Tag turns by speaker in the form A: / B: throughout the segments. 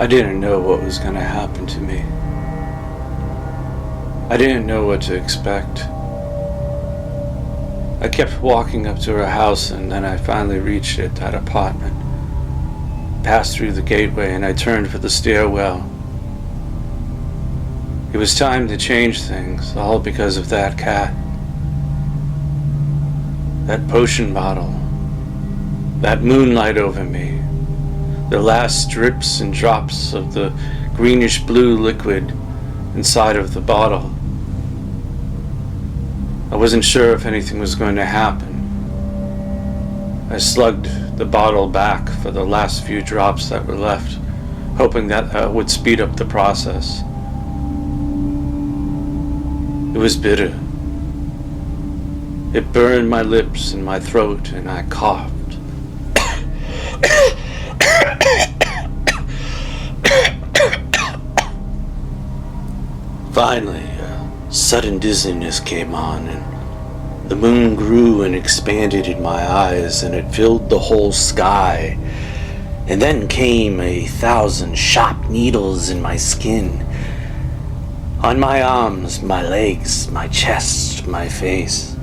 A: I didn't know what was going to happen to me. I didn't know what to expect. I kept walking up to her house, and then I finally reached it, that apartment. Passed through the gateway, and I turned for the stairwell. It was time to change things, all because of that cat. That potion bottle. That moonlight over me. The last drips and drops of the greenish-blue liquid inside of the bottle. I wasn't sure if anything was going to happen. I slugged the bottle back for the last few drops that were left, hoping that would speed up the process. It was bitter. It burned my lips and my throat, and I coughed. Finally, a sudden dizziness came on, and the moon grew and expanded in my eyes, and it filled the whole sky. And then came 1,000 sharp needles in my skin, on my arms, my legs, my chest, my face.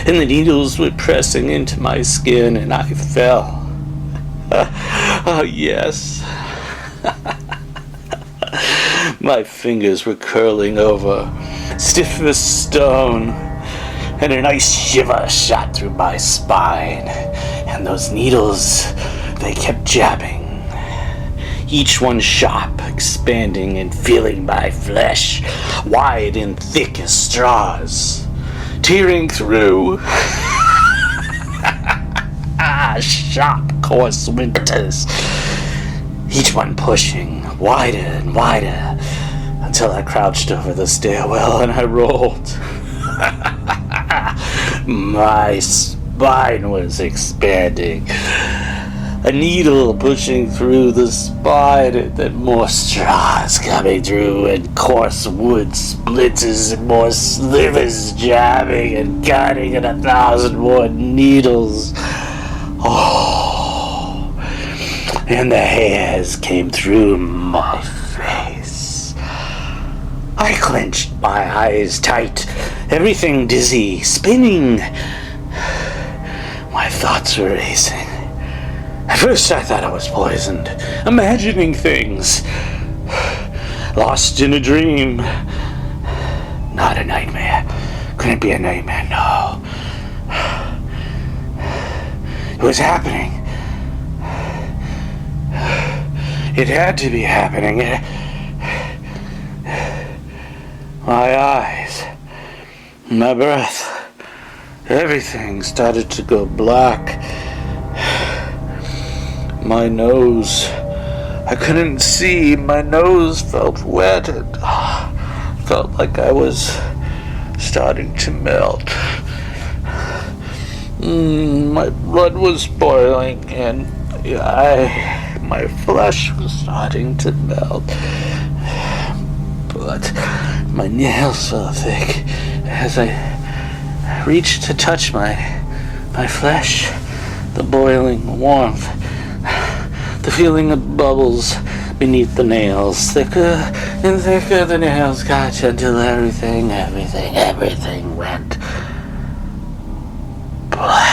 A: And the needles were pressing into my skin, and I fell. Oh, yes. My fingers were curling over, stiff as stone, and a nice shiver shot through my spine. And those needles, they kept jabbing, each one sharp, expanding and filling my flesh, wide and thick as straws, tearing through. Sharp, coarse winters, each one pushing wider and wider until I crouched over the stairwell and I rolled. My spine was expanding, a needle pushing through the spine, and then more straws coming through, and coarse wood splinters and more slivers jabbing and cutting, and 1,000 more needles. Oh, and the hairs came through my face. I clenched my eyes tight, everything dizzy, spinning. My thoughts were racing. At first I thought I was poisoned, imagining things, lost in a dream. Not a nightmare. Couldn't be a nightmare, no. It was happening. It had to be happening. My eyes, my breath, everything started to go black. My nose, I couldn't see. My nose felt wet. It felt like I was starting to melt. My blood was boiling, and my flesh was starting to melt. But my nails felt thick as I reached to touch my flesh. The boiling warmth, the feeling of bubbles beneath the nails. Thicker and thicker the nails got until everything went black.